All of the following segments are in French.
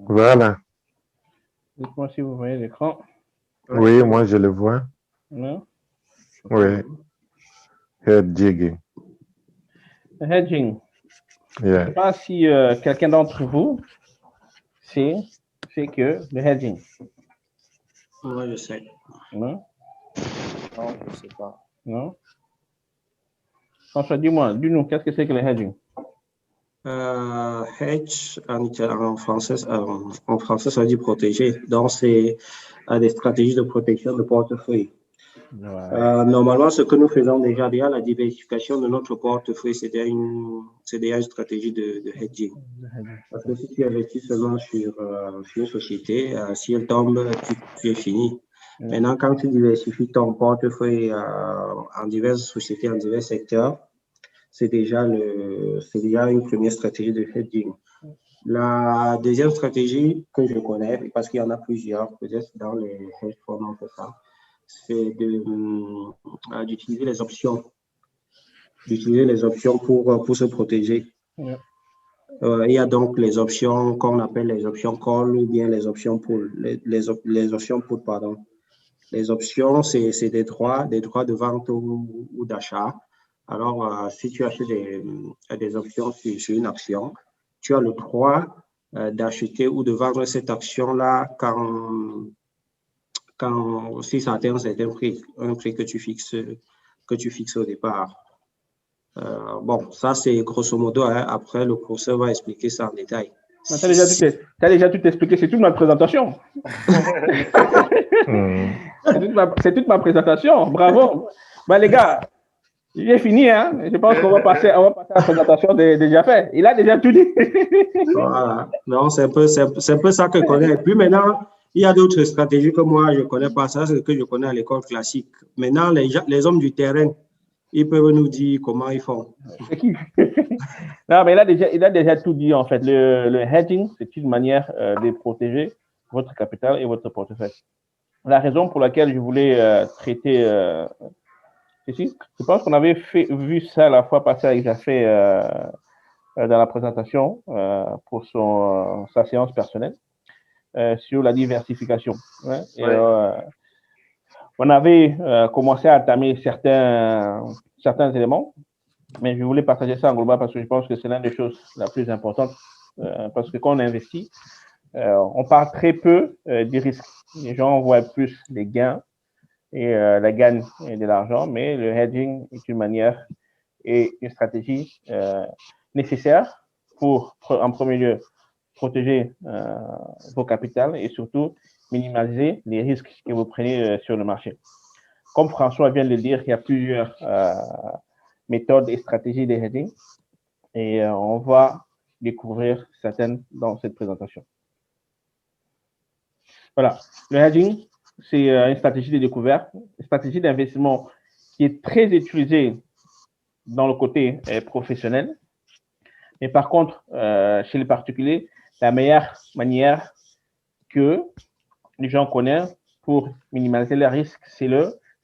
Voilà. Dites-moi si vous voyez l'écran. Oui, moi je le vois. Non? Oui. Head jigging. Hedging. Je ne sais Yeah. pas si quelqu'un d'entre vous sait que le hedging. Moi, je sais. Non? Non, je ne sais pas. Non? François, dis-nous, qu'est-ce que c'est que le hedging? Hedge, en français, ça dit protéger. Donc, c'est des stratégies de protection de portefeuille. Ouais. Normalement, ce que nous faisons déjà, la diversification de notre portefeuille, c'est déjà une stratégie de hedging. Parce que si tu investis seulement sur une société, si elle tombe, tu es fini. Maintenant, quand tu diversifies ton portefeuille en diverses sociétés, en divers secteurs, c'est déjà une première stratégie de hedging. La deuxième stratégie que je connais, parce qu'il y en a plusieurs, peut-être dans les hedge funds, on fait ça, c'est d'utiliser les options. D'utiliser les options pour se protéger. Yeah. Il y a donc les options qu'on appelle les options call ou bien les options pull. Les options pull, pardon. Les options, c'est des droits de vente ou d'achat. Alors, si tu achètes des options sur une action, tu as le droit d'acheter ou de vendre cette action-là si ça atteint un certain prix, un prix que tu fixes au départ. Bon, ça c'est grosso modo, hein. Après le professeur va expliquer ça en détail. Tu as déjà tout expliqué, c'est toute ma présentation. C'est toute ma présentation, bravo. Ben, les gars, j'ai fini, hein. Je pense qu'on va passer à la présentation déjà faite. Il a déjà tout dit. Voilà. Non, c'est un peu ça que je connais. Et puis maintenant, il y a d'autres stratégies que moi, je ne connais pas. Ça, c'est ce que je connais à l'école classique. Maintenant, les hommes du terrain, ils peuvent nous dire comment ils font. C'est qui? Non, mais il a déjà tout dit, en fait. Le hedging, c'est une manière de protéger votre capital et votre portefeuille. La raison pour laquelle je voulais traiter ceci, je pense qu'on avait vu ça la fois passée avec Jafé dans la présentation pour sa séance personnelle sur la diversification. Hein, et, on avait commencé à entamer certains éléments, mais je voulais partager ça en global parce que je pense que c'est l'une des choses la plus importante parce que quand on investit, on parle très peu des risques. Les gens voient plus les gains et la gagne de l'argent, mais le hedging est une manière et une stratégie nécessaire pour, en premier lieu, protéger vos capitales et surtout minimiser les risques que vous prenez sur le marché. Comme François vient de le dire, il y a plusieurs méthodes et stratégies de hedging et on va découvrir certaines dans cette présentation. Voilà, le hedging, c'est une stratégie de découverte, une stratégie d'investissement qui est très utilisée dans le côté professionnel. Mais par contre, chez les particuliers, la meilleure manière que les gens connaissent pour minimiser les risques, c'est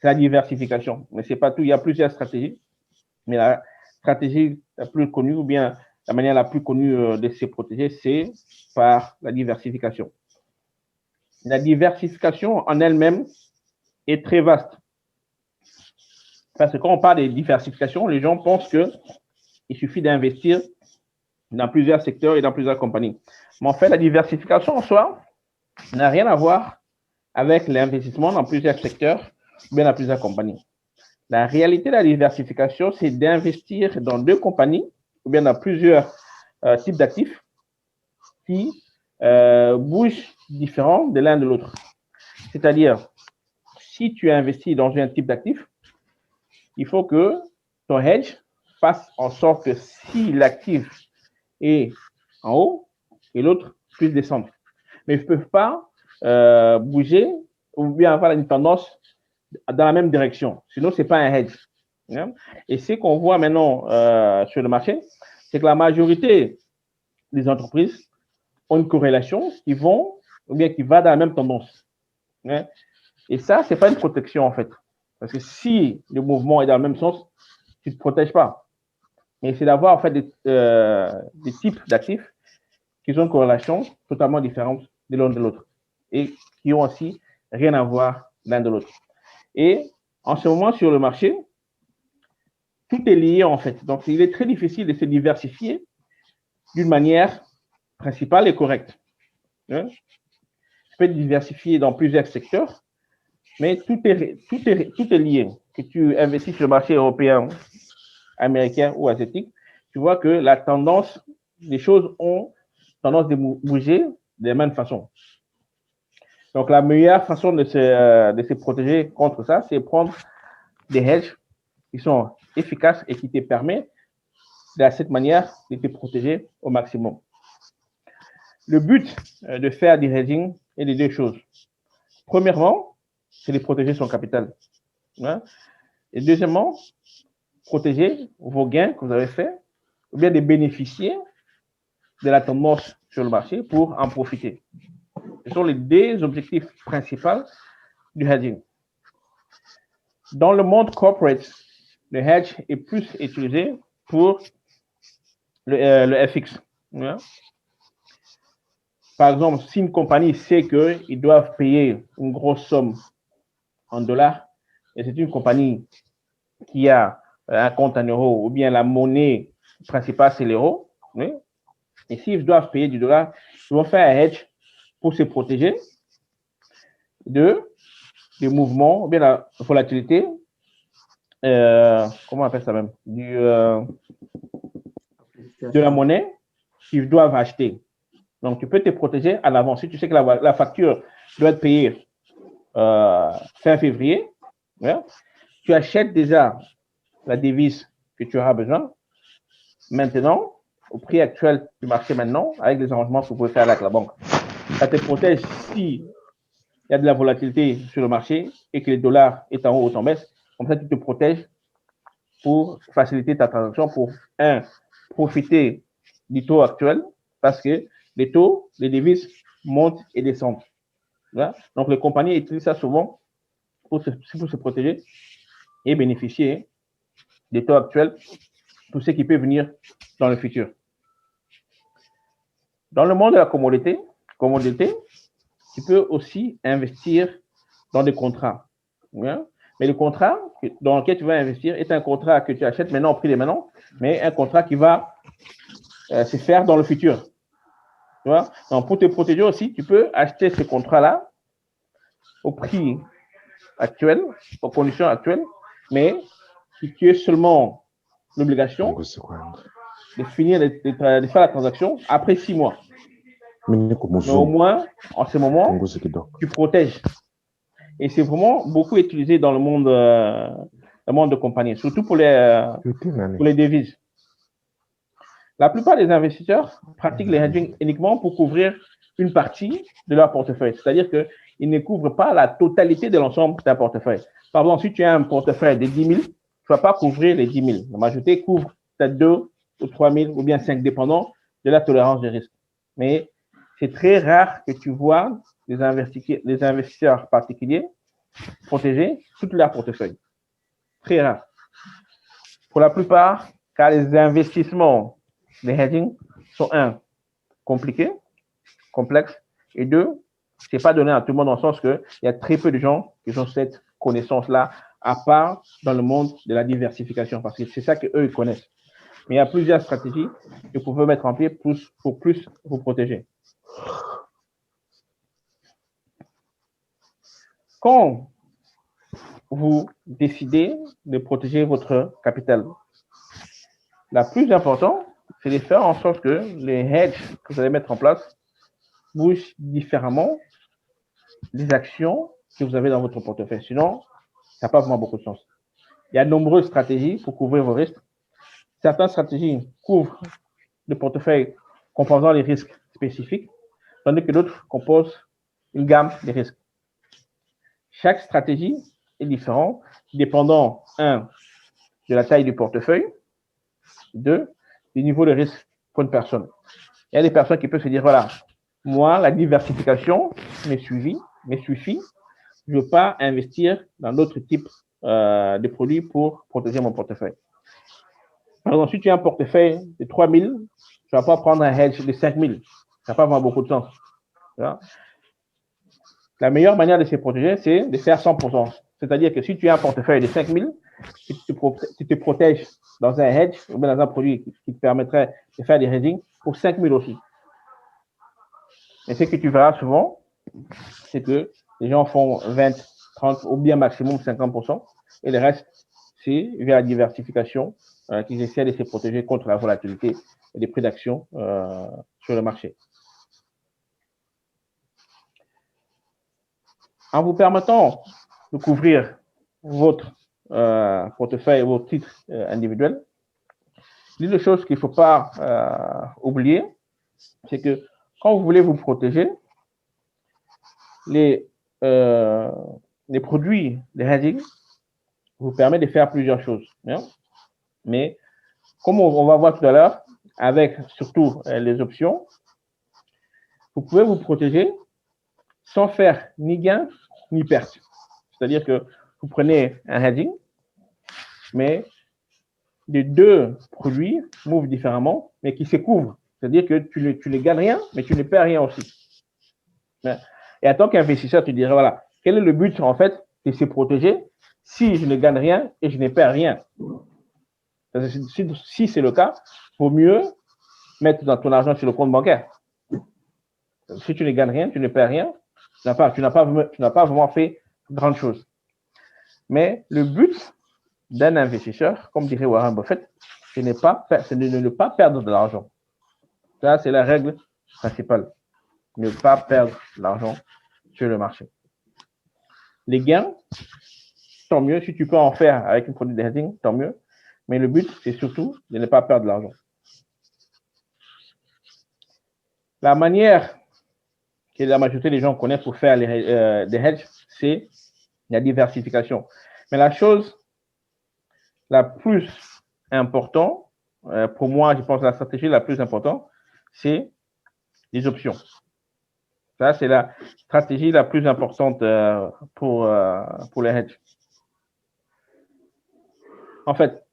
la diversification. Mais ce n'est pas tout, il y a plusieurs stratégies. Mais la stratégie la plus connue, ou bien la manière la plus connue de se protéger, c'est par la diversification. La diversification en elle-même est très vaste. Parce que quand on parle de diversification, les gens pensent qu'il suffit d'investir dans plusieurs secteurs et dans plusieurs compagnies. Mais en fait, la diversification en soi n'a rien à voir avec l'investissement dans plusieurs secteurs ou bien dans plusieurs compagnies. La réalité de la diversification, c'est d'investir dans deux compagnies ou bien dans plusieurs types d'actifs qui bougent différents de l'un de l'autre. C'est-à-dire, si tu investis dans un type d'actif, il faut que ton hedge fasse en sorte que si l'actif est en haut et l'autre puisse descendre. Mais ils ne peuvent pas bouger ou bien avoir une tendance dans la même direction. Sinon, ce n'est pas un hedge. Et ce qu'on voit maintenant sur le marché, c'est que la majorité des entreprises ont une corrélation qui vont ou bien qui va dans la même tendance. Et ça, ce n'est pas une protection en fait. Parce que si le mouvement est dans le même sens, tu ne te protèges pas. Mais c'est d'avoir en fait des types d'actifs qui ont une corrélation totalement différente de l'un de l'autre et qui ont aussi rien à voir l'un de l'autre. Et en ce moment, sur le marché, tout est lié en fait. Donc, il est très difficile de se diversifier d'une manière principale et correcte. Hein? Tu peux te diversifier dans plusieurs secteurs, mais tout est lié. Que tu investis sur le marché européen, américain ou asiatique, tu vois que la tendance, les choses ont tendance de bouger de la même façon. Donc, la meilleure façon de se protéger contre ça, c'est prendre des hedges qui sont efficaces et qui te permettent de cette manière de te protéger au maximum. Le but de faire du hedging est de deux choses. Premièrement, c'est de protéger son capital. Hein? Et deuxièmement, protéger vos gains que vous avez faits ou bien de bénéficier de la tendance sur le marché pour en profiter. Ce sont les deux objectifs principaux du hedging. Dans le monde corporate, le hedge est plus utilisé pour le FX. Hein? Par exemple, si une compagnie sait qu'ils doivent payer une grosse somme en dollars, et c'est une compagnie qui a un compte en euros, ou bien la monnaie principale, c'est l'euro, oui? Et s'ils doivent payer du dollar, ils vont faire un hedge pour se protéger des mouvements, ou bien la volatilité, comment on appelle ça même, de la monnaie qu'ils doivent acheter. Donc, tu peux te protéger à l'avance. Si tu sais que la facture doit être payée fin février, ouais, tu achètes déjà la devise que tu auras besoin maintenant, au prix actuel du marché maintenant, avec les arrangements que vous pouvez faire avec la banque. Ça te protège si il y a de la volatilité sur le marché et que le dollar est en haut ou en baisse. Comme ça, tu te protèges pour faciliter ta transaction, pour, profiter du taux actuel, parce que les taux, les devises montent et descendent. Voilà. Donc, les compagnies utilisent ça souvent pour se protéger et bénéficier des taux actuels pour ce qui peut venir dans le futur. Dans le monde de la commodité, tu peux aussi investir dans des contrats. Hein? Mais le contrat dans lequel tu vas investir est un contrat que tu achètes maintenant au prix de maintenant, mais un contrat qui va se faire dans le futur. Tu vois? Donc, pour te protéger aussi, tu peux acheter ce contrat-là au prix actuel, aux conditions actuelles, mais si tu es seulement l'obligation de finir de faire la transaction après 6 mois. Mais au moins, en ce moment, tu protèges. Et c'est vraiment beaucoup utilisé dans le monde de compagnie, surtout pour les devises. La plupart des investisseurs pratiquent le hedging uniquement pour couvrir une partie de leur portefeuille. C'est-à-dire qu'ils ne couvrent pas la totalité de l'ensemble d'un portefeuille. Par exemple, si tu as un portefeuille de 10 000, tu ne vas pas couvrir les 10 000. La majorité couvre peut-être 2 ou 3 000 ou bien 5, dépendant de la tolérance de risque. Mais c'est très rare que tu vois des investisseurs particuliers protéger tout leur portefeuille. Très rare. Pour la plupart, car les investissements de hedging sont compliqués, complexes, et 2, ce n'est pas donné à tout le monde dans le sens qu'il y a très peu de gens qui ont cette connaissance-là, à part dans le monde de la diversification, parce que c'est ça qu'eux, ils connaissent. Mais il y a plusieurs stratégies que vous pouvez mettre en pied pour plus vous protéger. Quand vous décidez de protéger votre capital, la plus importante, c'est de faire en sorte que les hedges que vous allez mettre en place bougent différemment des actions que vous avez dans votre portefeuille. Sinon, ça n'a pas vraiment beaucoup de sens. Il y a de nombreuses stratégies pour couvrir vos risques. Certaines stratégies couvrent le portefeuille composant les risques spécifiques, tandis que d'autres composent une gamme de risques. Chaque stratégie est différente, dépendant, 1, de la taille du portefeuille, 2, du niveau de risque pour une personne. Il y a des personnes qui peuvent se dire, voilà, moi, la diversification me suffit. Je ne veux pas investir dans d'autres types de produits pour protéger mon portefeuille. Par exemple, si tu as un portefeuille de 3 000, tu ne vas pas prendre un hedge de 5 000. Ça n'a pas vraiment beaucoup de sens. Voilà. La meilleure manière de se protéger, c'est de faire 100%. C'est-à-dire que si tu as un portefeuille de 5 000, tu te protèges dans un hedge ou bien dans un produit qui te permettrait de faire des hedging pour 5 000 aussi. Et ce que tu verras souvent, c'est que les gens font 20, 30 ou bien maximum 50%. Et le reste, c'est via la diversification qu'ils essaient de se protéger contre la volatilité et les prix d'action sur le marché. En vous permettant de couvrir votre portefeuille et vos titres individuels, l'une des choses qu'il ne faut pas oublier, c'est que quand vous voulez vous protéger, les produits de hedging vous permettent de faire plusieurs choses. Hein? Mais comme on va voir tout à l'heure, avec surtout les options, vous pouvez vous protéger sans faire ni gain ni perte. C'est-à-dire que vous prenez un hedging, mais les deux produits mouvent différemment, mais qui se couvrent. C'est-à-dire que tu ne gagnes rien, mais tu ne perds rien aussi. Et en tant qu'investisseur, tu dirais, voilà, quel est le but en fait de se protéger si je ne gagne rien et je ne perds rien? Si c'est le cas, il vaut mieux mettre dans ton argent sur le compte bancaire. Si tu ne gagnes rien, tu ne perds rien, tu n'as pas vraiment fait grande chose. Mais le but d'un investisseur, comme dirait Warren Buffett, c'est de ne pas perdre de l'argent. Ça, c'est la règle principale. Ne pas perdre de l'argent sur le marché. Les gains, tant mieux. Si tu peux en faire avec un produit de hedging, tant mieux. Mais le but, c'est surtout de ne pas perdre de l'argent. La manière que la majorité des gens connaissent pour faire des hedges, c'est la diversification. Mais la chose la plus importante, pour moi, je pense que la stratégie la plus importante, c'est les options. Ça, c'est la stratégie la plus importante pour les hedges. En fait,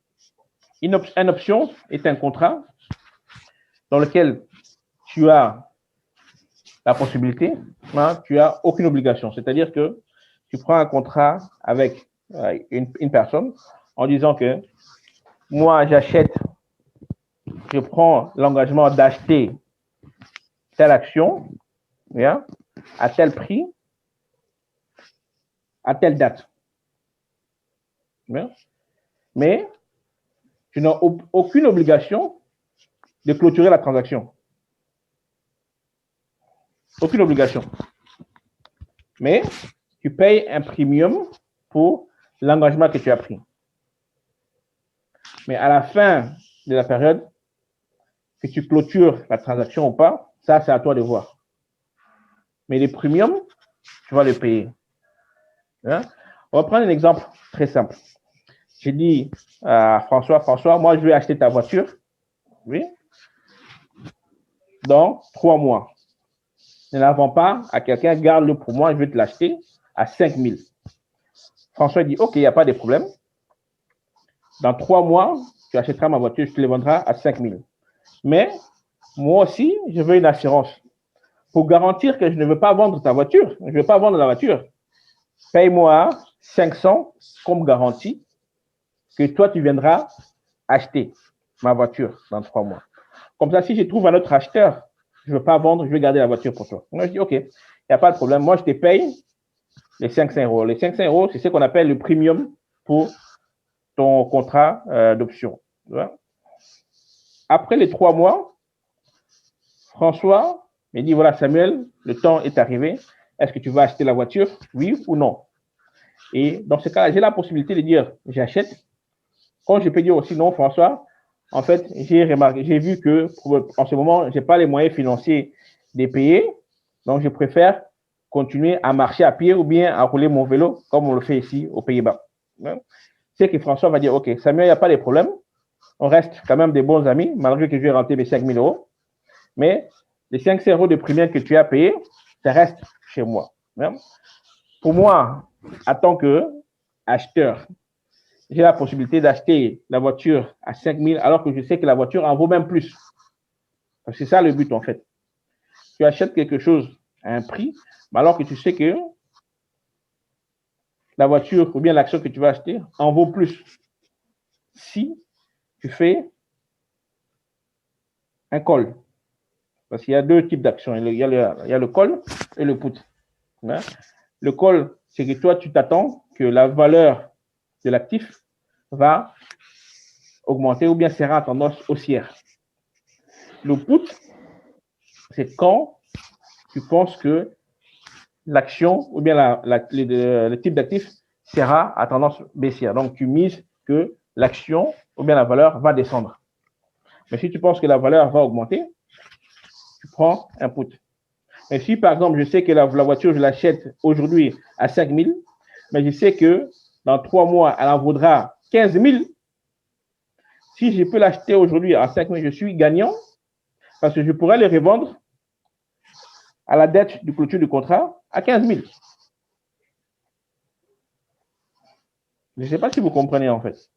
une option est un contrat dans lequel tu as la possibilité, hein, tu n'as aucune obligation. C'est-à-dire que tu prends un contrat avec une personne en disant que moi, je prends l'engagement d'acheter telle action, bien, à tel prix, à telle date. Bien. Mais tu n'as aucune obligation de clôturer la transaction. Aucune obligation. Mais tu payes un premium pour l'engagement que tu as pris. Mais à la fin de la période, que tu clôtures la transaction ou pas, ça, c'est à toi de voir. Mais les premiums, tu vas les payer. Hein? On va prendre un exemple très simple. J'ai dit à François, moi, je vais acheter ta voiture, oui, dans 3 mois. Ne la vends pas à quelqu'un, garde-le pour moi, je vais te l'acheter à 5 000. François dit, OK, il n'y a pas de problème. Dans 3 mois, tu achèteras ma voiture, je te la vendrai à 5 000. Mais moi aussi, je veux une assurance. Pour garantir que je ne veux pas vendre ta voiture, je ne veux pas vendre la voiture, paye-moi 500 comme garantie que toi, tu viendras acheter ma voiture dans 3 mois. Comme ça, si je trouve un autre acheteur, je ne veux pas vendre, je vais garder la voiture pour toi. Moi, je dis, OK, il n'y a pas de problème. Moi, je te paye les 500 euros. Les 500 euros, c'est ce qu'on appelle le premium pour ton contrat d'option. Après les 3 mois, François me dit, voilà, Samuel, le temps est arrivé. Est-ce que tu vas acheter la voiture? Oui ou non? Et dans ce cas-là, j'ai la possibilité de dire, j'achète. Quand je peux dire aussi non, François, en fait, j'ai vu que en ce moment, je n'ai pas les moyens financiers de payer. Donc, je préfère continuer à marcher à pied ou bien à rouler mon vélo, comme on le fait ici aux Pays-Bas. C'est que François va dire, OK, Samuel, il n'y a pas de problème. On reste quand même des bons amis, malgré que je vais rentrer mes 5 000 euros. Mais les 500 euros de premium que tu as payé, ça reste chez moi. Pour moi, en tant qu'acheteur, j'ai la possibilité d'acheter la voiture à 5 000 alors que je sais que la voiture en vaut même plus. C'est ça le but en fait. tu achètes quelque chose à un prix, mais alors que tu sais que la voiture ou bien l'action que tu vas acheter en vaut plus. Si tu fais un call, parce qu'il y a deux types d'actions. Il y a le call et le put. Hein? Le call, c'est que toi, tu t'attends que la valeur de l'actif va augmenter ou bien sera en tendance haussière. Le put, c'est quand tu penses que l'action ou bien le type d'actif sera à tendance baissière. Donc, tu mises que l'action ou bien la valeur va descendre. Mais si tu penses que la valeur va augmenter, tu prends un put. Mais si, par exemple, je sais que la voiture, je l'achète aujourd'hui à 5 000, mais je sais que dans 3 mois, elle en vaudra 15 000, si je peux l'acheter aujourd'hui à 5 000, je suis gagnant parce que je pourrais le revendre à la date du clôture du contrat à 15 000. Je ne sais pas si vous comprenez en fait.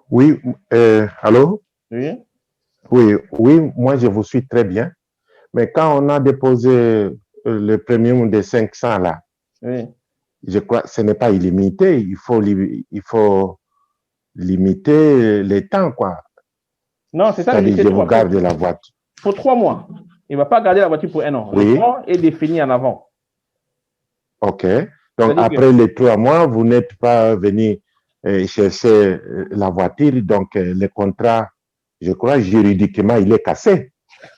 Oui, allô? Oui. Oui, moi je vous suis très bien. Mais quand on a déposé le premium de 500 là, Oui. je crois que ce n'est pas illimité. Il faut limiter les temps, quoi. Non, c'est ça C'est-à-dire, je vous garde la voiture. Pour 3 mois. Il ne va pas garder la voiture pour 1 an. Oui. Le temps est défini en avant. OK. Donc, après les 3 mois, vous n'êtes pas venu chercher la voiture. Donc, le contrat, je crois, juridiquement, il est cassé.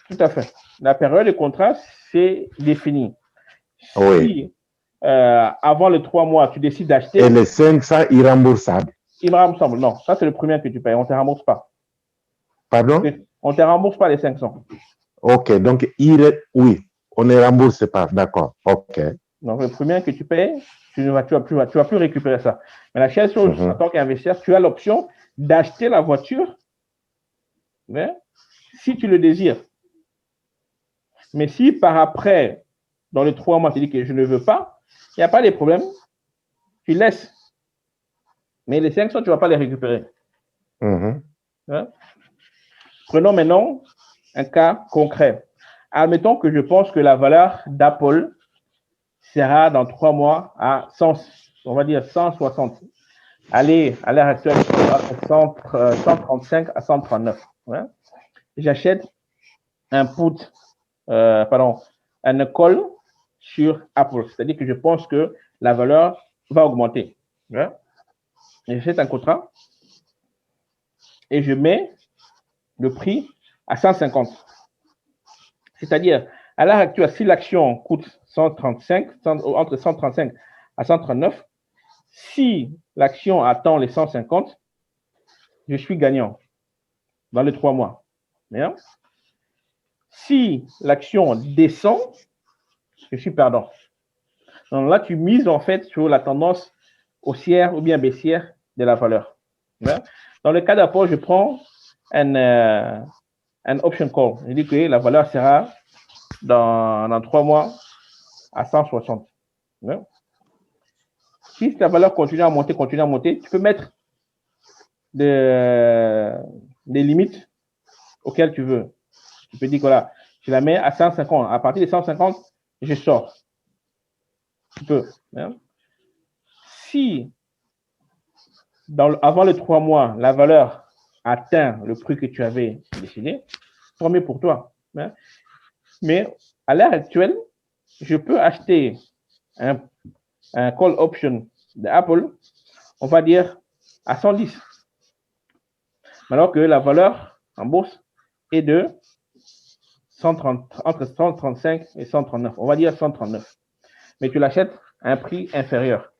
Tout à fait. La période de contrat, c'est défini. Oui. Si avant les 3 mois, tu décides d'acheter. Et les 500 irremboursables. Irremboursable. Non, ça, c'est le premier que tu payes. On ne te rembourse pas. Pardon? On ne te rembourse pas les 500. OK. Donc, oui, on ne rembourse pas. D'accord. OK. Donc, le premier que tu payes, tu ne vas plus récupérer ça. Mais la seule chose, en tant qu'investisseur, tu as l'option d'acheter la voiture, mais, si tu le désires. Mais si par après, dans les 3 mois, tu dis que je ne veux pas, il n'y a pas de problème. Tu laisses. Mais les 500, tu ne vas pas les récupérer. Hein? Prenons maintenant un cas concret. Admettons que je pense que la valeur d'Apple sera dans 3 mois à 100, on va dire 160. Allez, à l'heure actuelle, 135 à 139. Hein? J'achète un put, un call sur Apple. C'est-à-dire que je pense que la valeur va augmenter. Hein? J'achète un contrat et je mets le prix à 150. C'est-à-dire, à l'heure actuelle, si l'action coûte 135, entre 135 à 139, si l'action atteint les 150, je suis gagnant dans les 3 mois. Bien. Si l'action descend, je suis perdant. Donc là, tu mises en fait sur la tendance haussière ou bien baissière de la valeur. Bien. Dans le cas d'Apple, je prends un option call. Je dis que la valeur sera dans 3 mois à 160. Bien. Si ta valeur continue à monter, tu peux mettre des limites auxquelles tu veux. Tu peux dire que voilà, je la mets à 150. À partir de 150, je sors. Tu peux. Hein? Si avant les 3 mois, la valeur atteint le prix que tu avais décidé, tant mieux pour toi. Hein? Mais à l'heure actuelle, je peux acheter un call option d'Apple, on va dire à 110. Alors que la valeur en bourse est de 130, entre 135 et 139. On va dire 139. Mais tu l'achètes à un prix inférieur.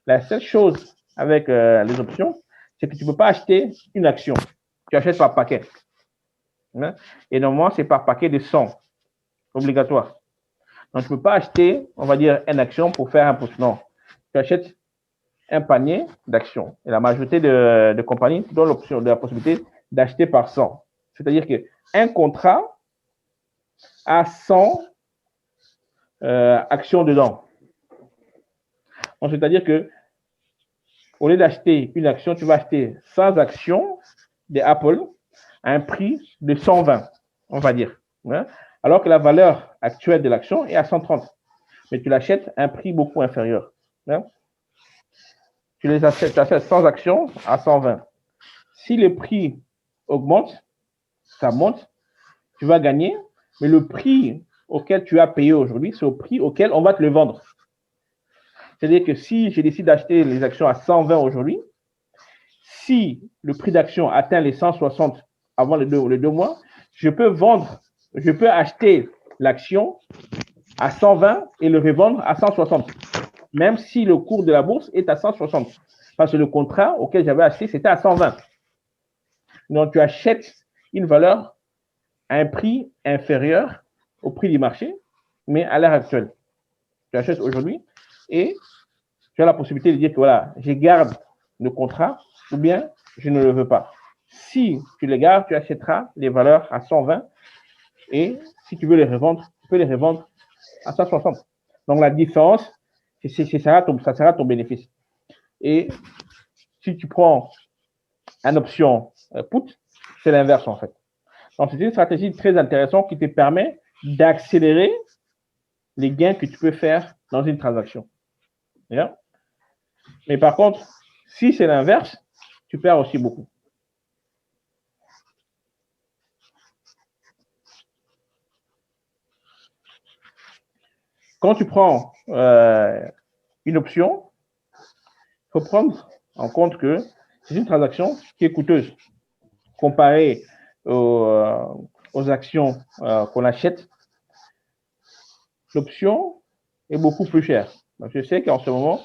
La seule chose avec les options, c'est que tu ne peux pas acheter une action. Tu achètes par paquet. Hein? Et normalement, c'est par paquet de 100. Obligatoire. Donc, tu ne peux pas acheter, on va dire, une action pour faire un pouce. Non. Tu achètes un panier d'actions. Et la majorité de compagnies donnent l'option, de la possibilité d'acheter par 100. C'est-à-dire qu'un contrat a 100 actions dedans. Donc, c'est-à-dire que au lieu d'acheter une action, tu vas acheter 100 actions d'Apple à un prix de 120. on va dire. Hein, alors que la valeur actuelle de l'action est à 130. Mais tu l'achètes à un prix beaucoup inférieur. Hein. Tu achètes sans action à 120. Si le prix augmente, ça monte, tu vas gagner, mais le prix auquel tu as payé aujourd'hui, c'est au prix auquel on va te le vendre. C'est-à-dire que si je décide d'acheter les actions à 120 aujourd'hui, si le prix d'action atteint les 160 avant les deux mois, je peux acheter l'action à 120 et le revendre à 160, même si le cours de la bourse est à 160. Parce que le contrat auquel j'avais acheté, c'était à 120. Donc, tu achètes une valeur à un prix inférieur au prix du marché, mais à l'heure actuelle. Tu achètes aujourd'hui et tu as la possibilité de dire que voilà, je garde le contrat ou bien je ne le veux pas. Si tu les gardes, tu achèteras les valeurs à 120 et si tu veux les revendre, tu peux les revendre à 160. Donc la différence, ça sera ton bénéfice. Et si tu prends une option put, c'est l'inverse en fait. Donc c'est une stratégie très intéressante qui te permet d'accélérer les gains que tu peux faire dans une transaction. Yeah? Mais par contre, si c'est l'inverse, tu perds aussi beaucoup. Quand tu prends une option, il faut prendre en compte que c'est une transaction qui est coûteuse comparée aux actions qu'on achète. L'option est beaucoup plus chère. Donc, je sais qu'en ce moment,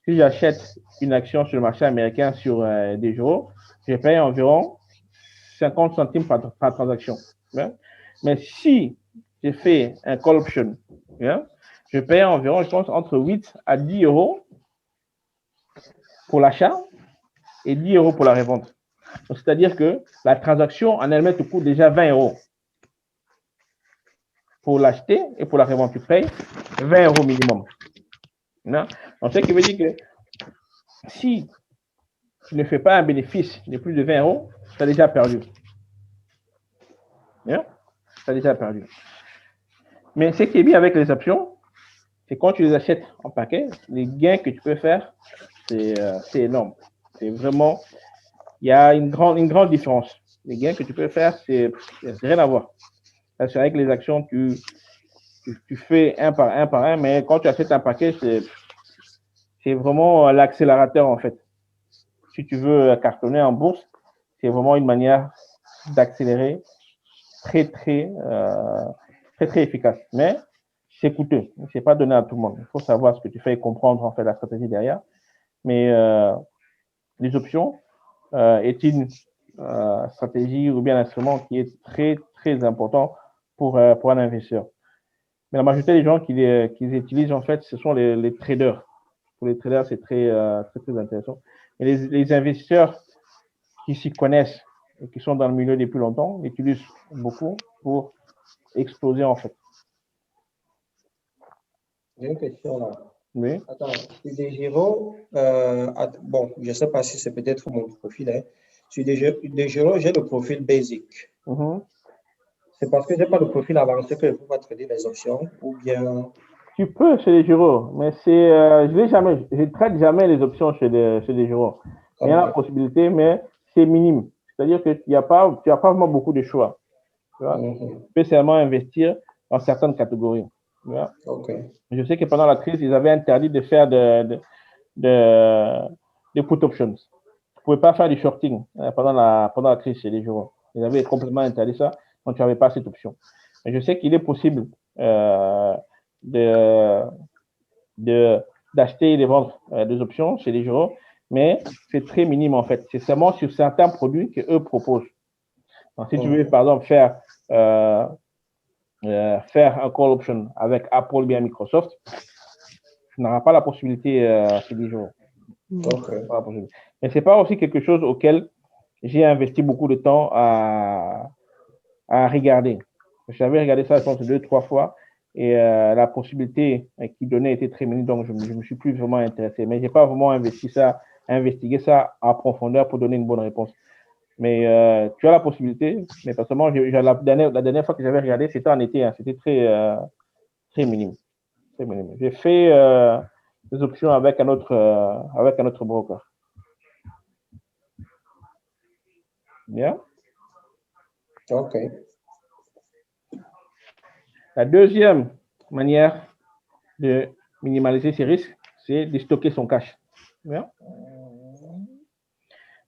si j'achète une action sur le marché américain sur des jours, je paye environ 50 centimes par transaction. Yeah? Mais si je fais un call option, yeah, je paye environ, je pense, entre 8 à 10 euros pour l'achat et 10 euros pour la revente. C'est-à-dire que la transaction en elle-même te coûte déjà 20 euros. Pour l'acheter et pour la revente, tu payes 20 euros minimum. Yeah? Donc, ce qui veut dire que si tu ne fais pas un bénéfice de plus de 20 euros, tu as déjà perdu. Yeah? Tu as déjà perdu. Mais ce qui est bien avec les options, c'est quand tu les achètes en paquet, les gains que tu peux faire, c'est énorme. C'est vraiment, il y a une grande différence. Les gains que tu peux faire, c'est rien à voir. Parce qu'avec les actions, tu fais un par un, mais quand tu achètes un paquet, c'est vraiment l'accélérateur en fait. Si tu veux cartonner en bourse, c'est vraiment une manière d'accélérer très efficace. Mais c'est coûteux. C'est pas donné à tout le monde. Il faut savoir ce que tu fais et comprendre en fait la stratégie derrière. Mais les options est une stratégie ou bien un instrument qui est très important pour un investisseur. Mais la majorité des gens qui les utilisent en fait, ce sont les traders. Pour les traders, c'est très intéressant. Et les investisseurs qui s'y connaissent et qui sont dans le milieu depuis longtemps l'utilisent beaucoup pour exploser en fait. J'ai une question là. Oui. Attends, sur des gyros, bon, je ne sais pas si c'est peut-être mon profil. Hein. Sur des gyros, j'ai le profil basic. C'est parce que je n'ai pas le profil avancé que je ne peux pas trader les options ou bien. Tu peux chez les gyros, mais je ne traite jamais les options chez les gyros. Il y a la possibilité, mais c'est minime. C'est-à-dire que tu n'as pas vraiment beaucoup de choix. Tu vois? Tu peux seulement investir dans certaines catégories. Tu vois? Je sais que pendant la crise, ils avaient interdit de faire des put options. Tu ne pouvais pas faire du shorting pendant la crise chez les gyros. Ils avaient complètement interdit ça, donc tu n'avais pas cette option. Mais je sais qu'il est possible d'acheter et de vendre des options chez les gyros, mais c'est très minime en fait. C'est seulement sur certains produits qu'eux proposent. Donc, si tu veux, par exemple, faire un call option avec Apple ou bien Microsoft, tu n'auras pas la possibilité chez les gyros. Mais ce n'est pas aussi quelque chose auquel j'ai investi beaucoup de temps à regarder. J'avais regardé ça, je pense, 2-3 fois. Et la possibilité qui donnait était très minime, donc je ne me suis plus vraiment intéressé. Mais je n'ai pas vraiment investigué ça en profondeur pour donner une bonne réponse. Mais tu as la possibilité, mais personnellement, la dernière fois que j'avais regardé, c'était en été, hein, c'était très minime. Très minime. J'ai fait des options avec un autre broker. Bien. OK. La deuxième manière de minimaliser ses risques, c'est de stocker son cash. Bien.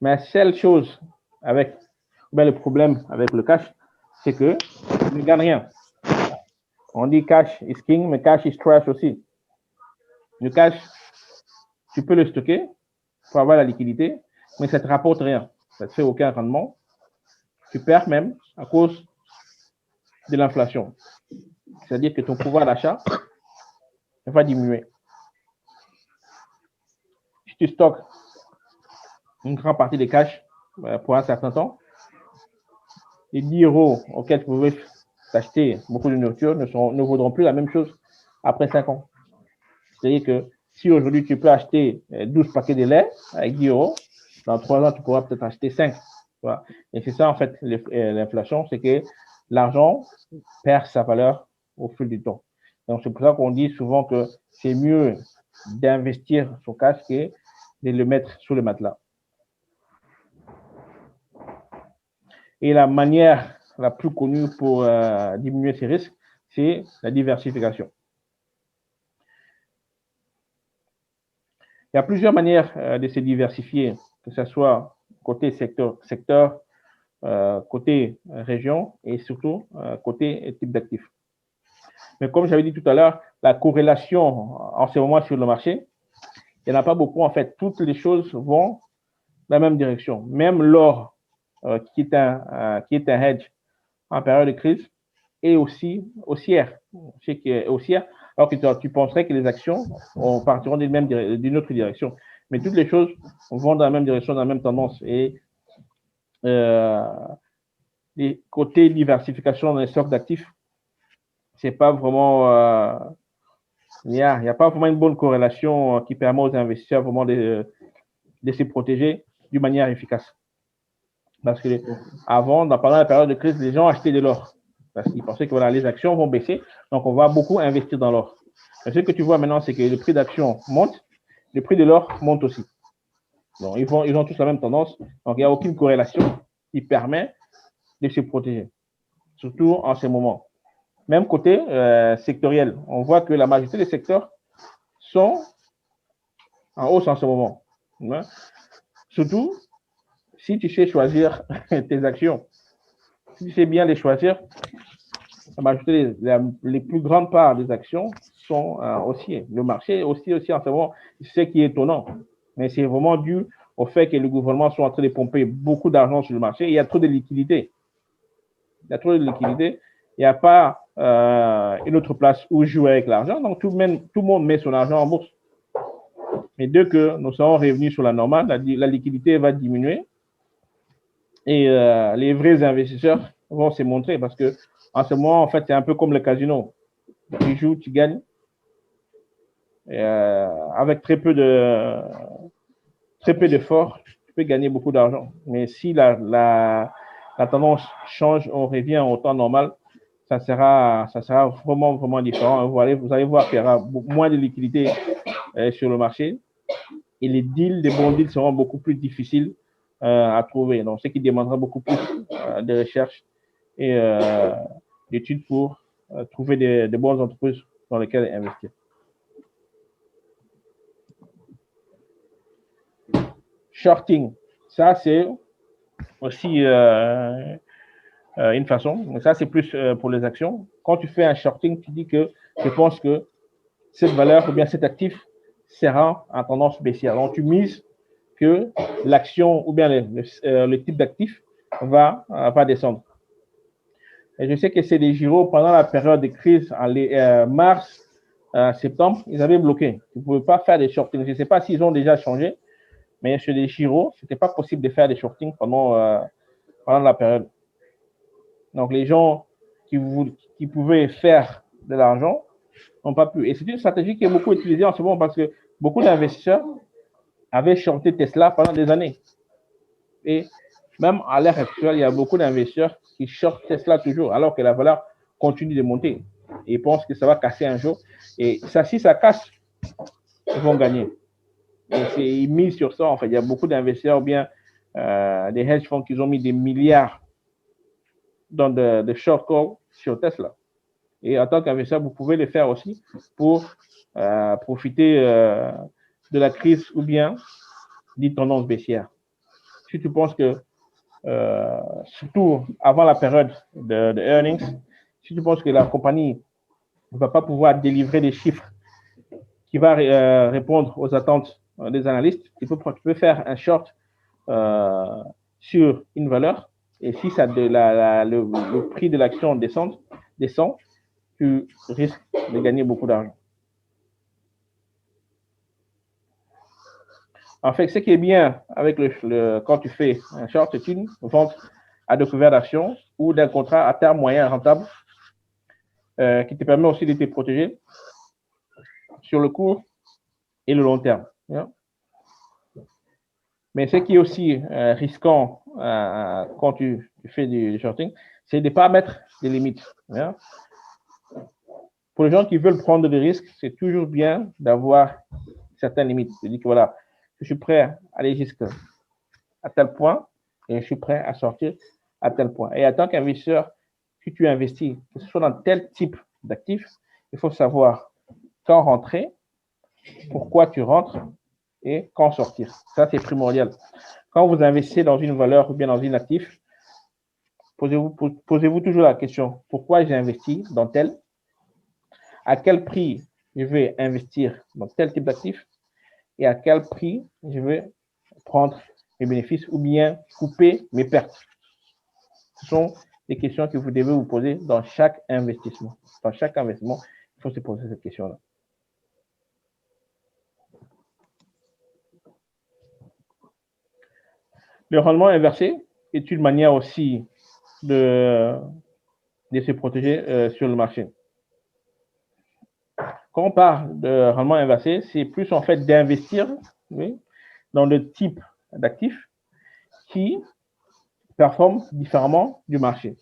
Mais la seule chose le problème avec le cash, c'est que tu ne gagnes rien. On dit cash is king, mais cash is trash aussi. Le cash, tu peux le stocker pour avoir la liquidité, mais ça ne te rapporte rien. Ça ne te fait aucun rendement. Tu perds même à cause de l'inflation. C'est-à-dire que ton pouvoir d'achat va diminuer. Si tu stockes une grande partie des cash pour un certain temps, les 10 € auxquels tu pouvais t'acheter beaucoup de nourriture ne vaudront plus la même chose après 5 ans. C'est-à-dire que si aujourd'hui tu peux acheter 12 paquets de lait avec 10 €, dans 3 ans, tu pourras peut-être acheter 5. Voilà. Et c'est ça, en fait, l'inflation, c'est que l'argent perd sa valeur au fil du temps. Donc, c'est pour ça qu'on dit souvent que c'est mieux d'investir son cash que de le mettre sous le matelas. Et la manière la plus connue pour diminuer ces risques, c'est la diversification. Il y a plusieurs manières de se diversifier, que ce soit côté secteur, côté région et surtout côté type d'actifs. Mais comme j'avais dit tout à l'heure, la corrélation en ce moment sur le marché, il n'y en a pas beaucoup en fait. Toutes les choses vont dans la même direction. Même l'or, qui est un hedge en période de crise, est aussi haussière. Alors que tu penserais que les actions partiront d'une autre direction. Mais toutes les choses vont dans la même direction, dans la même tendance. Et les côtés diversification dans les stocks d'actifs, c'est pas vraiment, il n'y a pas vraiment une bonne corrélation qui permet aux investisseurs vraiment de se protéger d'une manière efficace. Parce que pendant la période de crise, les gens achetaient de l'or. Parce qu'ils pensaient que voilà, les actions vont baisser, donc on va beaucoup investir dans l'or. Mais ce que tu vois maintenant, c'est que le prix d'action monte, le prix de l'or monte aussi. Donc, ils ont tous la même tendance. Donc, il n'y a aucune corrélation qui permet de se protéger, surtout en ces moments. Même côté sectoriel, on voit que la majorité des secteurs sont en hausse en ce moment. Ouais. Surtout si tu sais choisir tes actions. Si tu sais bien les choisir, la majorité, les plus grandes parts des actions sont haussières. Le marché aussi en ce moment, c'est ce qui est étonnant. Mais c'est vraiment dû au fait que le gouvernement soit en train de pomper beaucoup d'argent sur le marché. Il y a trop de liquidités. Il n'y a pas une autre place où jouer avec l'argent. Donc, tout le monde met son argent en bourse. Mais dès que nous serons revenus sur la normale, la liquidité va diminuer et les vrais investisseurs vont se montrer parce que en ce moment, en fait, c'est un peu comme le casino. Tu joues, tu gagnes. Et, avec très peu d'efforts, tu peux gagner beaucoup d'argent. Mais si la tendance change, on revient au temps normal, ça sera vraiment, vraiment différent. Vous allez voir qu'il y aura moins de liquidité sur le marché et les bons deals seront beaucoup plus difficiles à trouver. Donc, ce qui demandera beaucoup plus de recherche et d'études pour trouver de bonnes entreprises dans lesquelles investir. Shorting, ça c'est aussi une façon, mais ça c'est plus pour les actions. Quand tu fais un shorting, tu dis que je pense que cette valeur ou bien cet actif sera en tendance baissière. Donc tu mises que l'action ou bien le type d'actif va descendre. Et je sais que c'est des giros pendant la période de crise en mars, septembre, ils avaient bloqué. Tu ne pouvais pas faire des shortings. Je ne sais pas s'ils ont déjà changé, mais sur les giros, ce n'était pas possible de faire des shortings pendant la période. Donc, les gens qui pouvaient faire de l'argent n'ont pas pu. Et c'est une stratégie qui est beaucoup utilisée en ce moment parce que beaucoup d'investisseurs avaient shorté Tesla pendant des années. Et même à l'heure actuelle, il y a beaucoup d'investisseurs qui short Tesla toujours, alors que la valeur continue de monter. Et ils pensent que ça va casser un jour. Et ça, si ça casse, ils vont gagner. Et ils misent sur ça, en fait. Il y a beaucoup d'investisseurs, ou bien des hedge funds qui ont mis des milliards dans de short call sur Tesla. Et en tant qu'investisseur, vous pouvez le faire aussi pour profiter de la crise ou bien d'une tendance baissière. Si tu penses que, surtout avant la période de earnings, si tu penses que la compagnie ne va pas pouvoir délivrer des chiffres qui vont répondre aux attentes des analystes, tu peux faire un short sur une valeur, et si ça le prix de l'action descend, tu risques de gagner beaucoup d'argent. En fait, ce qui est bien avec quand tu fais un short, c'est une vente à découvert d'actions ou d'un contrat à terme moyen rentable qui te permet aussi de te protéger sur le court et le long terme. Mais ce qui est aussi risquant quand tu fais du shorting, c'est de ne pas mettre des limites. Pour les gens qui veulent prendre des risques, c'est toujours bien d'avoir certaines limites. Je dis que voilà, je suis prêt à aller jusqu'à tel point et je suis prêt à sortir à tel point. Et en tant qu'investisseur, si tu investis, que ce soit dans tel type d'actifs, il faut savoir quand rentrer, pourquoi tu rentres et quand sortir. Ça, c'est primordial. Quand vous investissez dans une valeur ou bien dans un actif, posez-vous toujours la question, pourquoi j'ai investi dans tel? À quel prix je vais investir dans tel type d'actif? Et à quel prix je vais prendre mes bénéfices ou bien couper mes pertes? Ce sont des questions que vous devez vous poser dans chaque investissement. Dans chaque investissement, il faut se poser cette question-là. Le rendement inversé est une manière aussi de se protéger sur le marché. Quand on parle de rendement inversé, c'est plus en fait d'investir dans le type d'actifs qui performent différemment du marché.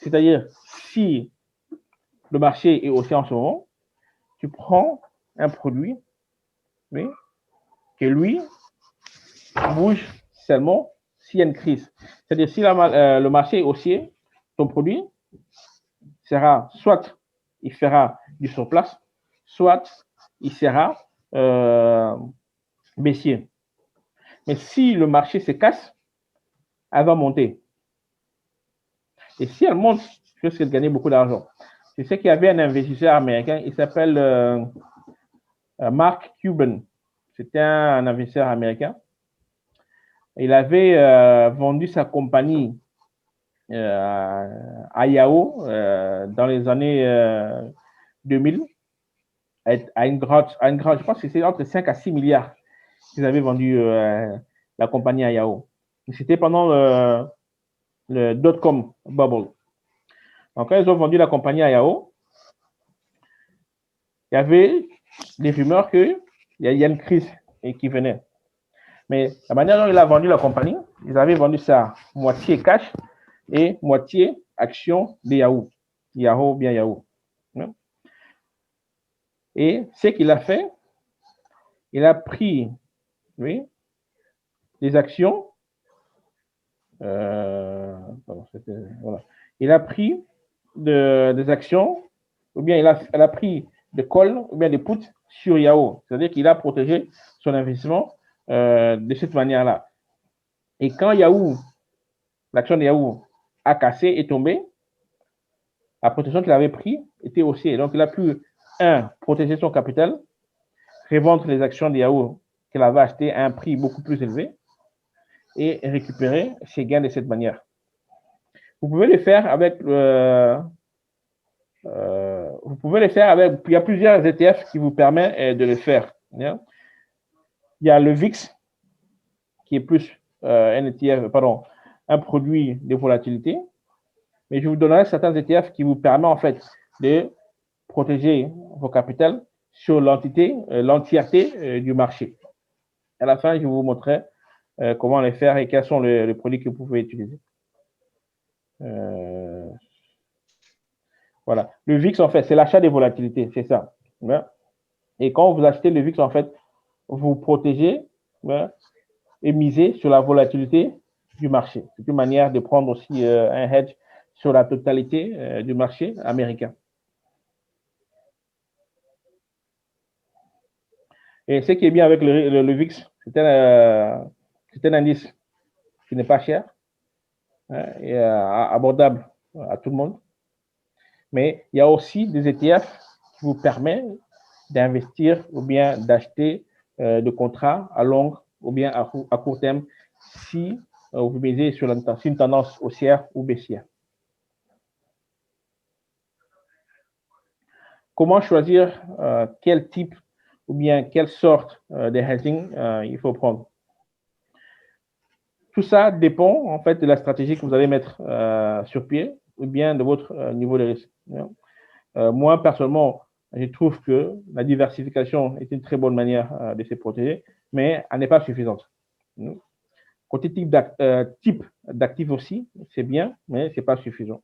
C'est-à-dire, si le marché est haussier en ce moment, tu prends un produit que lui bouge seulement s'il y a une crise. C'est-à-dire, si le marché est haussier, ton produit sera soit il fera du surplace, soit il sera baissier. Mais si le marché se casse, elle va monter. Et si elle monte, je risque de gagner beaucoup d'argent. Je sais qu'il y avait un investisseur américain, il s'appelle Mark Cuban. C'était un investisseur américain. Il avait vendu sa compagnie à Yahoo dans les années 2000 à une grande, je pense que c'est entre 5 à 6 milliards qu'ils avaient vendu la compagnie à Yahoo. C'était pendant le dot-com bubble. Donc, quand ils ont vendu la compagnie à Yahoo, il y avait des rumeurs qu'il y a une crise qui venait. Mais la manière dont il a vendu la compagnie, ils avaient vendu ça moitié cash et moitié action de Yahoo. Yahoo, bien Yahoo. Et ce qu'il a fait, il a pris des actions. Voilà. Il a pris des actions, ou bien elle a pris des calls, ou bien des puts sur Yahoo. C'est-à-dire qu'il a protégé son investissement de cette manière-là. Et quand Yahoo, l'action de Yahoo a cassé et tombé, la protection qu'il avait pris était haussière. Donc, il a pu, protéger son capital, revendre les actions de Yahoo qu'il avait achetées à un prix beaucoup plus élevé et récupérer ses gains de cette manière. Vous pouvez le faire avec il y a plusieurs ETF qui vous permettent de le faire. Il y a le VIX, qui est plus un ETF, un produit de volatilité. Mais je vous donnerai certains ETF qui vous permettent en fait de protéger vos capitals sur l'entièreté du marché. À la fin, je vous montrerai comment les faire et quels sont les produits que vous pouvez utiliser. Voilà. Le VIX, en fait, c'est l'achat des volatilités, c'est ça. Et quand vous achetez le VIX, en fait, vous protégez et misez sur la volatilité du marché. C'est une manière de prendre aussi un hedge sur la totalité du marché américain. Et ce qui est bien avec le VIX, c'est un indice qui n'est pas cher et abordable à tout le monde. Mais il y a aussi des ETF qui vous permettent d'investir ou bien d'acheter de contrats à long ou bien à court terme si vous misez sur une tendance haussière ou baissière. Comment choisir quel type ou bien quelle sorte de hedging il faut prendre? Tout ça dépend en fait de la stratégie que vous allez mettre sur pied ou bien de votre niveau de risque. Moi, personnellement, je trouve que la diversification est une très bonne manière de se protéger, mais elle n'est pas suffisante. Côté type d'actif aussi, c'est bien, mais ce n'est pas suffisant.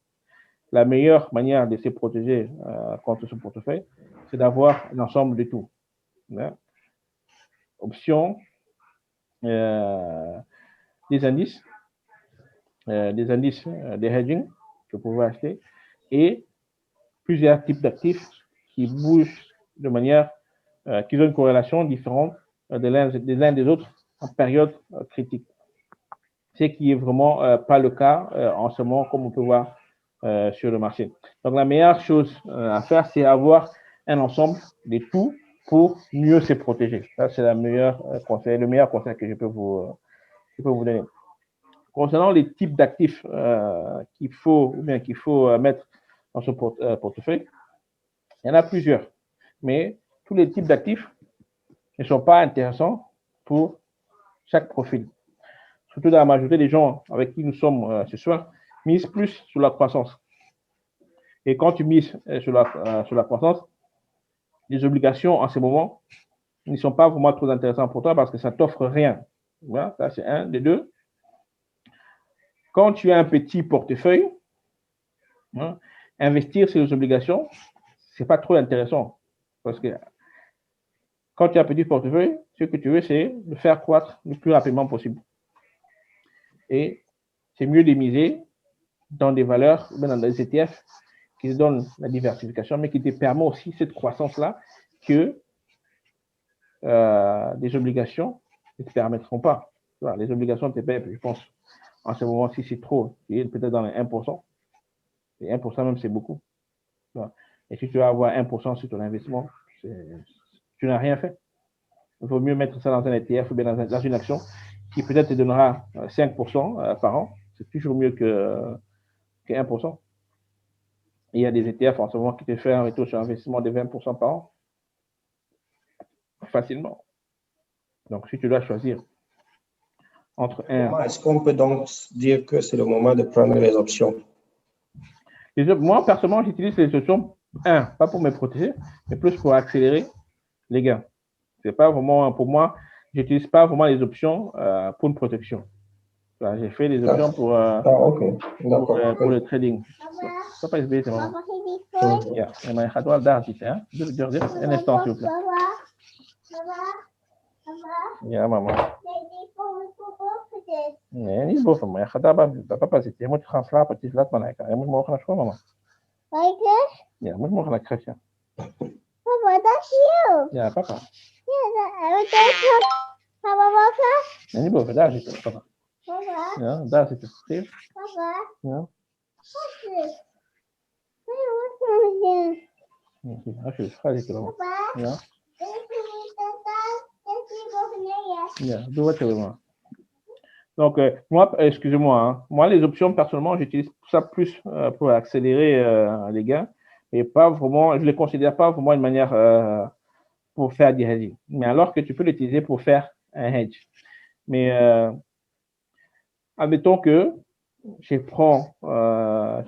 La meilleure manière de se protéger contre ce portefeuille, c'est d'avoir l'ensemble de tout. Options, des indices, des hedging que vous pouvez acheter et plusieurs types d'actifs qui bougent de manière qui ont une corrélation différente des uns des autres en période critique. Ce qui est vraiment pas le cas en ce moment, comme on peut voir sur le marché. Donc, la meilleure chose à faire, c'est avoir un ensemble de tout pour mieux se protéger. Ça, c'est le meilleur conseil que je peux vous donner. Concernant les types d'actifs qu'il faut mettre dans ce portefeuille, il y en a plusieurs, mais tous les types d'actifs ne sont pas intéressants pour chaque profil. Surtout dans la majorité des gens avec qui nous sommes ce soir, misent plus sur la croissance. Et quand tu mises sur la croissance, les obligations en ce moment ne sont pas vraiment trop intéressantes pour toi parce que ça ne t'offre rien. Voilà, ça c'est un. Des deux, quand tu as un petit portefeuille, investir sur les obligations, ce n'est pas trop intéressant. Parce que quand tu as un petit portefeuille, ce que tu veux, c'est le faire croître le plus rapidement possible. Et c'est mieux de miser dans des valeurs, dans des ETF qui te donnent la diversification, mais qui te permet aussi cette croissance-là que des obligations ne te permettront pas. Voilà, les obligations te payent, je pense, en ce moment-ci, c'est trop, peut-être dans les 1%. Et 1% même, c'est beaucoup. Voilà. Et si tu vas avoir 1% sur ton investissement, tu n'as rien fait. Il vaut mieux mettre ça dans un ETF ou bien dans une action qui peut-être te donnera 5% par an. C'est toujours mieux que 1%. Et il y a des ETF en ce moment qui te font un retour sur investissement de 20% par an. Facilement. Donc, si tu dois choisir entre un... Est-ce qu'on peut donc dire que c'est le moment de prendre les options? Moi, personnellement, j'utilise les options, pas pour me protéger, mais plus pour accélérer les gains. C'est pas vraiment, pour moi, j'utilise pas vraiment les options pour une protection. J'ai fait les options pour le trading. Papa is busy, maman. Yeah, and my heart was down, hein? Just un instant, s'il vous plaît. Yeah, maman. Nee, niet boven, maar je gaat daar papa zitten. Je moet gaan slapen, het is laat maar lekker. Je moet morgen naar school, mama. Ja, je moet morgen naar kruisje. Papa, dat is jou. Ja, papa. Ja, dat is papa boven. Nee, niet boven, daar zitten, papa. Papa, Ja, daar zitten. Zie je? papa, Ja. wat is dit? Wat is dit? Alsjeblieft, ga zitten, mama. Papa, Ja. Ja, doe wat je wil, mama. Donc, moi, excusez-moi, hein, moi, les options, personnellement, j'utilise ça plus pour accélérer les gains, et pas vraiment, je ne les considère pas vraiment une manière pour faire du hedging. Mais alors que tu peux l'utiliser pour faire un hedge. Mais admettons que je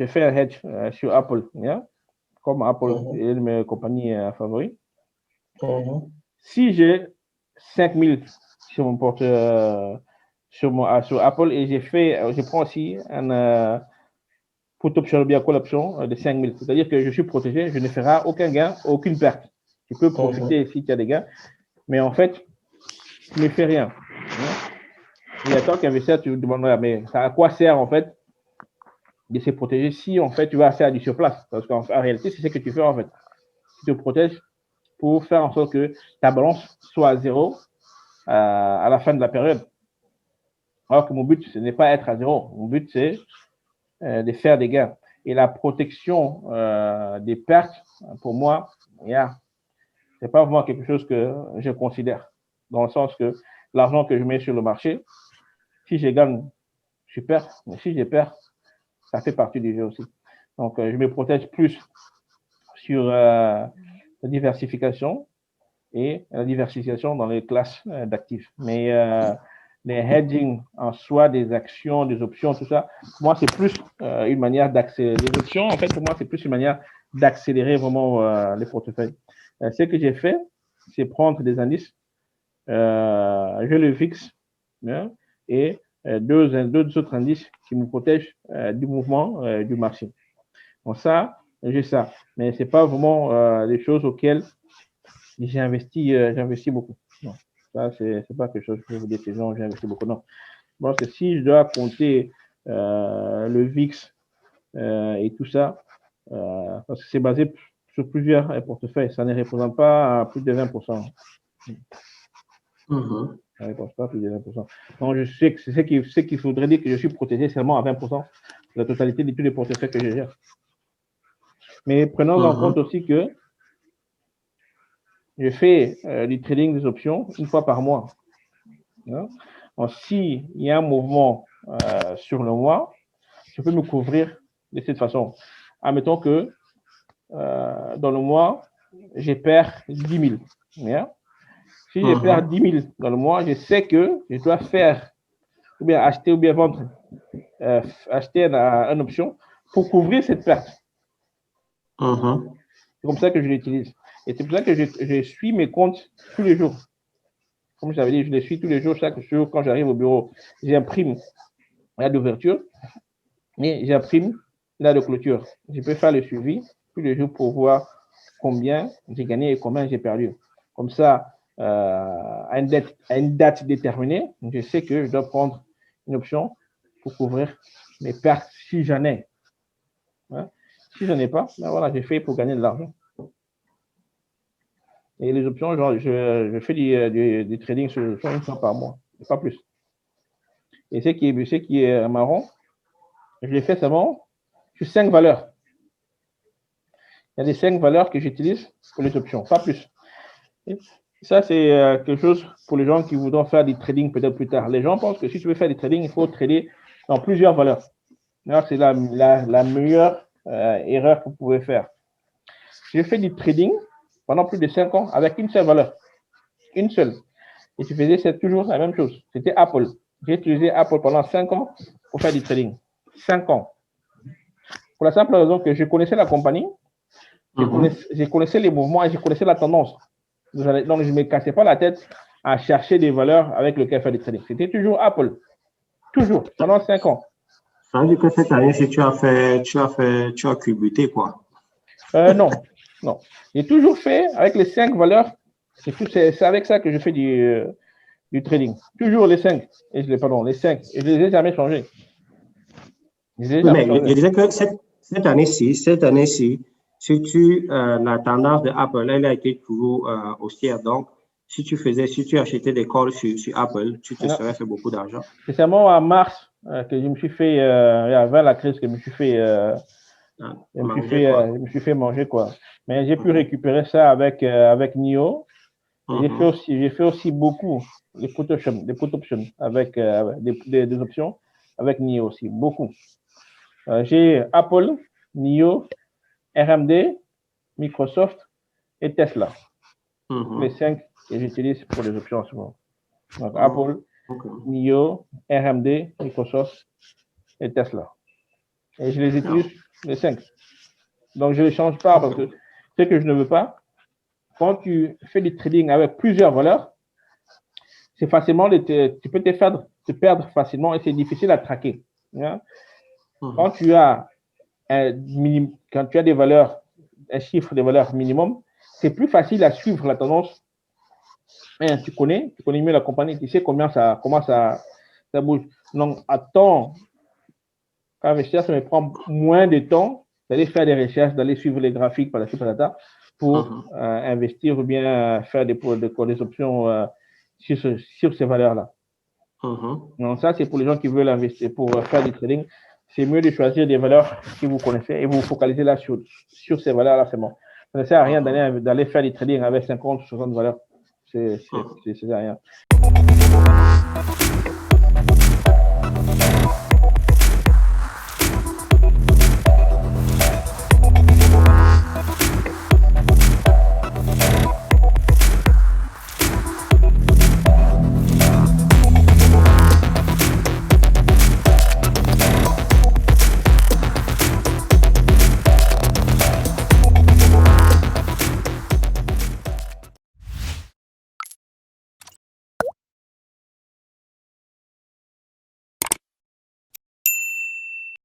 fais un hedge sur Apple, yeah? Comme Apple est une de mes compagnies favorites. Si j'ai 5 000 sur sur Apple et je prends aussi un put option ou bien call option de 5 000. C'est-à-dire que je suis protégé, je ne ferai aucun gain, aucune perte. Tu peux profiter si tu as des gains, mais en fait, tu ne fais rien. Il y a tant qu'investisseur, tu te demandes, mais ça à quoi sert en fait de se protéger si en fait tu vas faire du surplace? Parce qu'en réalité, c'est ce que tu fais en fait. Tu te protèges pour faire en sorte que ta balance soit à zéro à la fin de la période. Alors que mon but, ce n'est pas être à zéro. Mon but, c'est de faire des gains. Et la protection des pertes, pour moi, c'est pas vraiment quelque chose que je considère. Dans le sens que l'argent que je mets sur le marché, si je gagne, je perds. Mais si je perds, ça fait partie du jeu aussi. Donc, je me protège plus sur la diversification et la diversification dans les classes d'actifs. Mais les hedging en soi, des actions, des options, tout ça, pour moi, c'est plus une manière d'accélérer. Les options, en fait, pour moi, c'est plus une manière d'accélérer vraiment les portefeuilles. Ce que j'ai fait, c'est prendre des indices, je le fixe et deux autres indices qui me protègent du mouvement du marché. Donc ça, j'ai ça. Mais ce n'est pas vraiment des choses auxquelles j'ai investi beaucoup. Non, ça, c'est pas quelque chose que je vous dis que j'ai investi beaucoup. Non. Je pense que si je dois compter le VIX et tout ça, parce que c'est basé sur plusieurs portefeuilles, ça ne représente pas plus de 20%. Ça ne représente pas plus de 20%. Donc, je sais que c'est ce qu'il faudrait dire que je suis protégé seulement à 20% de la totalité de tous les portefeuilles que je gère. Mais prenons en compte aussi que je fais du trading des options une fois par mois. Donc, s'il y a un mouvement sur le mois, je peux me couvrir de cette façon. Admettons que dans le mois, je perds 10 000. Yeah? Si je perds 10 000 dans le mois, je sais que je dois faire ou bien acheter ou bien vendre, acheter une option pour couvrir cette perte. C'est comme ça que je l'utilise. Et c'est pour ça que je suis mes comptes tous les jours. Comme je l'avais dit, je les suis tous les jours, chaque jour. Quand j'arrive au bureau, j'imprime la d'ouverture et j'imprime la de clôture. Je peux faire le suivi tous les jours pour voir combien j'ai gagné et combien j'ai perdu. Comme ça, à une date déterminée, je sais que je dois prendre une option pour couvrir mes pertes si j'en ai. Hein? Si je n'en ai pas, ben voilà, j'ai fait pour gagner de l'argent. Et les options, genre, je fais du trading sur une fois par mois, pas plus. Et ce qui est marrant, je l'ai fait seulement sur 5 valeurs. Il y a des 5 valeurs que j'utilise pour les options, pas plus. Et ça, c'est quelque chose pour les gens qui voudront faire du trading peut-être plus tard. Les gens pensent que si tu veux faire du trading, il faut trader dans plusieurs valeurs. C'est la meilleure erreur que vous pouvez faire. J'ai fait du trading pendant plus de 5 ans avec une seule valeur. Une seule. Et tu faisais toujours la même chose. C'était Apple. J'ai utilisé Apple pendant 5 ans pour faire du trading. 5 ans. Pour la simple raison que je connaissais la compagnie, je connaissais les mouvements et je connaissais la tendance. Donc, je ne me cassais pas la tête à chercher des valeurs avec lesquelles faire du trading. C'était toujours Apple. Toujours. Pendant 5 ans. Ça veut dire que cette année, si tu as culbuté, quoi. Non. J'ai toujours fait avec les 5 valeurs. C'est avec ça que je fais du trading. Toujours les 5. Les 5. Et je ne les ai jamais changés. Je disais que cette année-ci, si la tendance de Apple, elle a été toujours haussière. Donc, si tu achetais des calls sur Apple, tu te serais fait beaucoup d'argent. C'est seulement en mars que je me suis fait, avant la crise, que je me suis fait, je me suis fait manger, quoi. Mais j'ai pu récupérer ça avec NIO. J'ai fait aussi beaucoup des put options avec des options avec NIO aussi, beaucoup. J'ai Apple, NIO, RMD, Microsoft et Tesla. Les 5 que j'utilise pour les options en ce moment. Donc, Apple, NIO, RMD, Microsoft et Tesla. Et je les utilise les 5. Donc, je ne les change pas parce que ce que je ne veux pas, quand tu fais du trading avec plusieurs valeurs, c'est facilement, tu peux te faire se perdre facilement et c'est difficile à traquer. Hein. Quand tu as des valeurs, un chiffre de valeurs minimum, c'est plus facile à suivre la tendance. Hein, tu connais mieux la compagnie, tu sais comment ça bouge. Donc, attends, quand investir, ça me prend moins de temps d'aller faire des recherches, d'aller suivre les graphiques par la suite pour investir ou bien faire des options sur ces valeurs-là. Donc, ça, c'est pour les gens qui veulent investir, pour faire du trading. C'est mieux de choisir des valeurs que vous connaissez et vous focalisez là sur ces valeurs-là seulement. Ça ne sert à rien d'aller faire du trading avec 50 ou 60 valeurs. C'est rien.